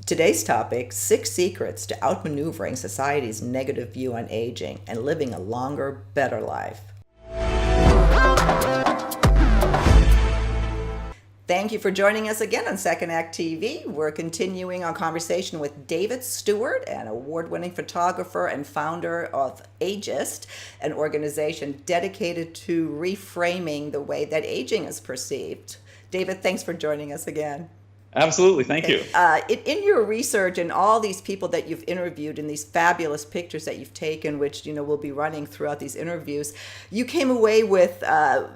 Today's topic, 6 secrets to outmaneuvering society's negative view on aging and living a longer, better life. Thank you for joining us again on Second Act TV. We're continuing our conversation with David Stewart, an award-winning photographer and founder of Agei.st, an organization dedicated to reframing the way that aging is perceived. David, thanks for joining us again. Absolutely. Thank you. In your research and all these people that you've interviewed and these fabulous pictures that you've taken, which we'll be running throughout these interviews, you came away with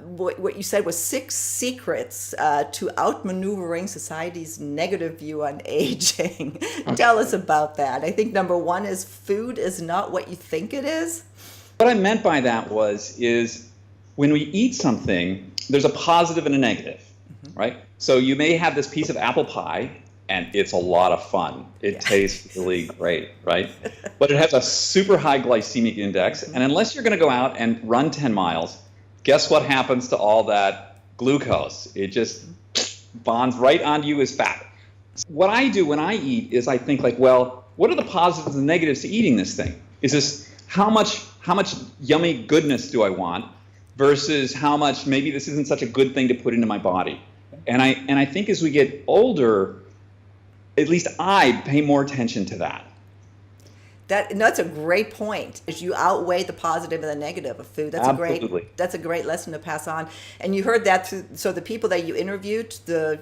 what you said was 6 secrets to outmaneuvering society's negative view on aging. Okay. Tell us about that. I think number 1 is food is not what you think it is. What I meant by that is when we eat something, there's a positive and a negative, right? So you may have this piece of apple pie, and it's a lot of fun. It tastes really great, right? But it has a super high glycemic index, and unless you're going to go out and run 10 miles, guess what happens to all that glucose? It just bonds right onto you as fat. What I do when I eat is I think like, well, what are the positives and negatives to eating this thing? Is this how much yummy goodness do I want versus how much maybe this isn't such a good thing to put into my body? And I think as we get older, at least I pay more attention to that. That's a great point. Is you outweigh the positive and the negative of food. Absolutely. That's a great lesson to pass on. And you heard that so the people that you interviewed, that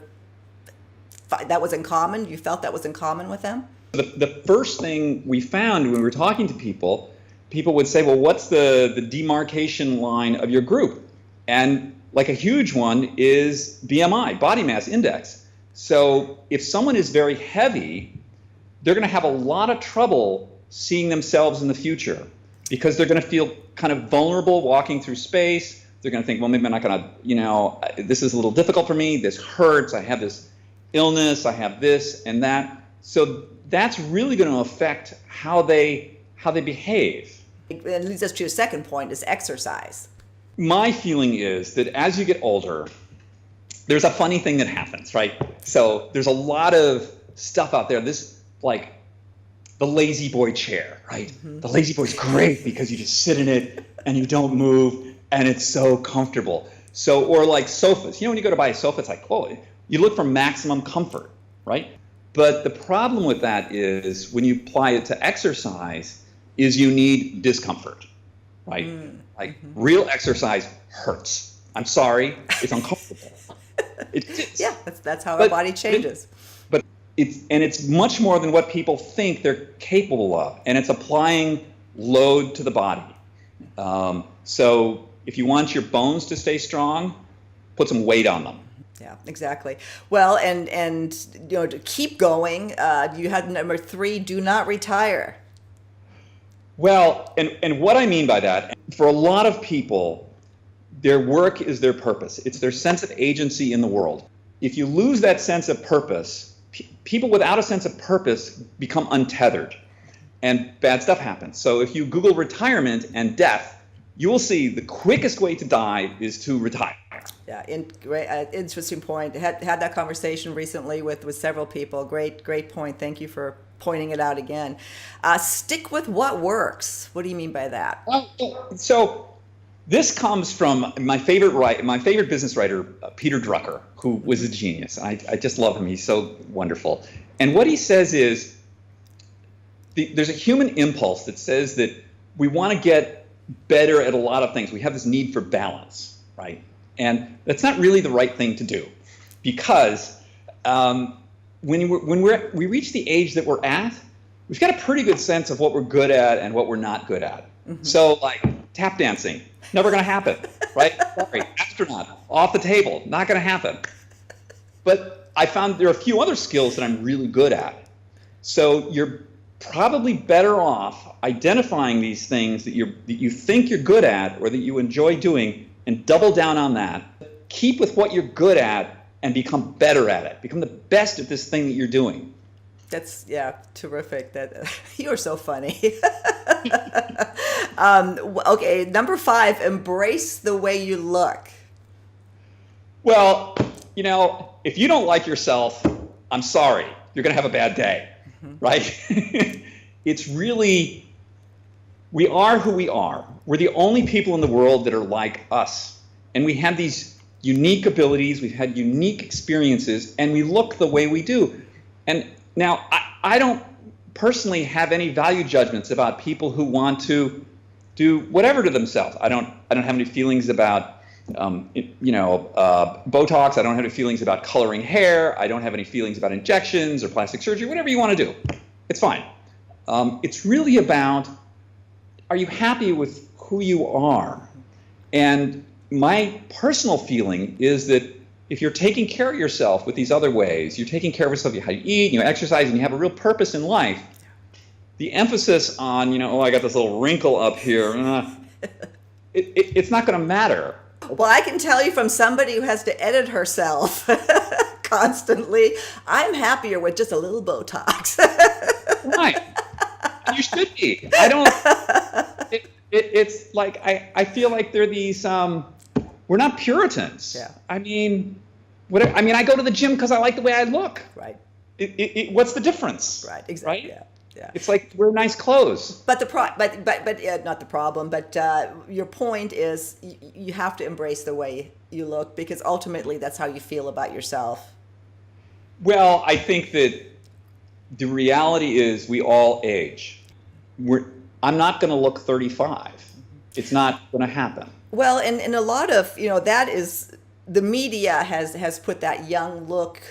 was in common. You felt that was in common with them. The first thing we found when we were talking to people would say, well, what's the demarcation line of your group? And like a huge one is BMI, body mass index. So if someone is very heavy, they're going to have a lot of trouble seeing themselves in the future because they're going to feel kind of vulnerable walking through space. They're going to think, well, maybe I'm not going to, this is a little difficult for me. This hurts. I have this illness. I have this and that. So that's really going to affect how they behave. It leads us to your second point is exercise. My feeling is that as you get older, there's a funny thing that happens, right? So there's a lot of stuff out there. This, like, the lazy boy chair, right? Mm-hmm. The lazy boy's great because you just sit in it and you don't move and it's so comfortable. So, or like sofas. When you go to buy a sofa, it's like, oh, you look for maximum comfort, right? But the problem with that is when you apply it to exercise is you need discomfort, right? Real exercise hurts. I'm sorry, it's uncomfortable. Yeah, that's how our body changes. But it's much more than what people think they're capable of, and it's applying load to the body. So if you want your bones to stay strong, put some weight on them. Yeah, exactly. Well, and to keep going, you had number 3, do not retire. Well, and what I mean by that, for a lot of people, their work is their purpose. It's their sense of agency in the world. If you lose that sense of purpose, people without a sense of purpose become untethered, and bad stuff happens. So if you Google retirement and death, you will see the quickest way to die is to retire. Yeah, interesting point. Had that conversation recently with several people. Great point. Thank you for pointing it out again. Stick with what works. What do you mean by that? So this comes from my favorite business writer, Peter Drucker, who was a genius. I just love him. He's so wonderful. And what he says is there's a human impulse that says that we want to get better at a lot of things. We have this need for balance, right? And that's not really the right thing to do because when we reach the age that we're at, we've got a pretty good sense of what we're good at and what we're not good at. Mm-hmm. So like tap dancing, never going to happen, right? Sorry, astronaut, off the table, not going to happen. But I found there are a few other skills that I'm really good at. So you're probably better off identifying these things that you think you're good at or that you enjoy doing and double down on that. Keep with what you're good at and become better at it. Become the best at this thing that you're doing. That's, terrific. You're so funny. Okay, number 5, embrace the way you look. Well, if you don't like yourself, I'm sorry. You're going to have a bad day. right? It's really, we are who we are. We're the only people in the world that are like us. And we have these unique abilities, we've had unique experiences, and we look the way we do. And now, I don't personally have any value judgments about people who want to do whatever to themselves. I don't have any feelings about Botox. I don't have any feelings about coloring hair. I don't have any feelings about injections or plastic surgery, whatever you want to do. It's fine. It's really about, are you happy with who you are? And my personal feeling is that if you're taking care of yourself with these other ways, you're taking care of yourself, how you eat, you exercise, and you have a real purpose in life, the emphasis on, I got this little wrinkle up here, it's not going to matter. Well, I can tell you from somebody who has to edit herself constantly, I'm happier with just a little Botox. Right. You should be. I don't, it's like, I feel like they're these, we're not Puritans. Yeah. I mean, I go to the gym because I like the way I look. Right. What's the difference? Right. Exactly. Right? Yeah. It's like wear nice clothes. But not the problem. But your point is you have to embrace the way you look because ultimately that's how you feel about yourself. Well, I think that the reality is we all age. I'm not going to look 35. It's not going to happen. Well, and a lot of that is the media has put that young look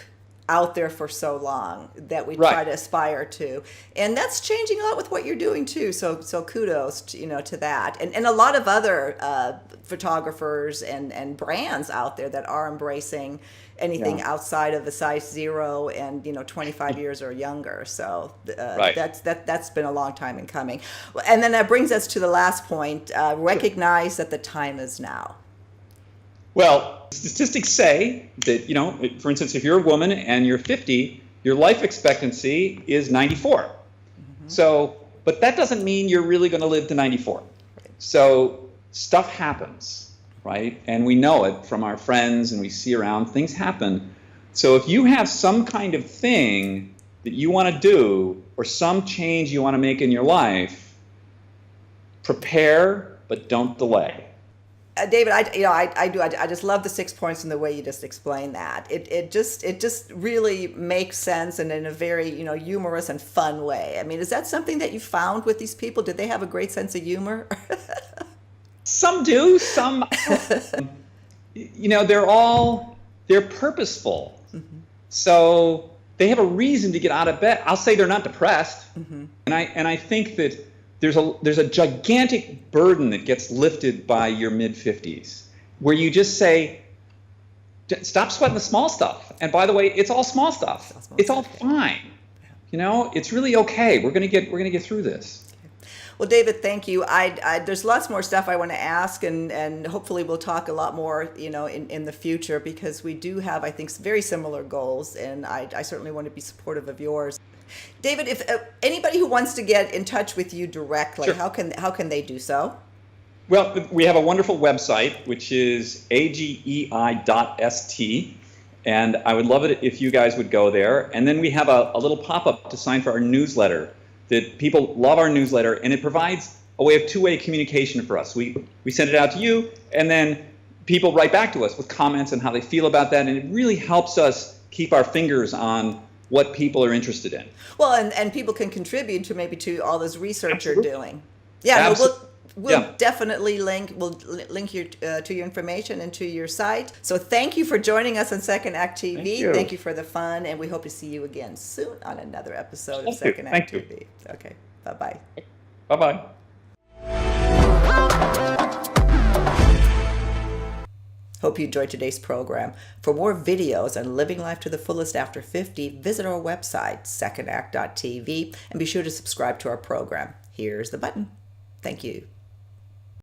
out there for so long that we try to aspire to, and that's changing a lot with what you're doing too. So kudos to that, and a lot of other photographers and brands out there that are embracing anything outside of a size 0 and 25 years or younger. So that's been a long time in coming. And then that brings us to the last point: recognize that the time is now. Well, statistics say that, for instance, if you're a woman and you're 50, your life expectancy is 94. Mm-hmm. So, but that doesn't mean you're really going to live to 94. Right. So stuff happens, right? And we know it from our friends and we see around, things happen. So if you have some kind of thing that you want to do or some change you want to make in your life, prepare, but don't delay. David, I just love the 6 points and the way you just explained that. It just really makes sense and in a very humorous and fun way. I mean, is that something that you found with these people? Did they have a great sense of humor? Some do. Some, they're purposeful. Mm-hmm. So they have a reason to get out of bed. I'll say they're not depressed, mm-hmm. and I think that. There's a gigantic burden that gets lifted by your mid-50s where you just say, stop sweating the small stuff. And by the way, it's all small stuff. It's all fine. It's really okay. We're gonna get through this. Well, David, thank you. There's lots more stuff I want to ask, and hopefully we'll talk a lot more, in the future because we do have, I think, very similar goals, and I certainly want to be supportive of yours. David, if anybody who wants to get in touch with you directly, sure. How can they do so? Well, we have a wonderful website, which is agei.st, and I would love it if you guys would go there. And then we have a little pop-up to sign for our newsletter. That people love our newsletter, and it provides a way of two-way communication for us. We send it out to you, and then people write back to us with comments on how they feel about that, and it really helps us keep our fingers on what people are interested in. Well, and people can contribute to all this research you're doing. Yeah, we'll definitely link you to your information and to your site. So thank you for joining us on Second Act TV. Thank you for the fun, and we hope to see you again soon on another episode of Second Act TV. Okay, bye-bye. Bye-bye. Hope you enjoyed today's program. For more videos on living life to the fullest after 50, visit our website, secondact.tv, and be sure to subscribe to our program. Here's the button. Thank you.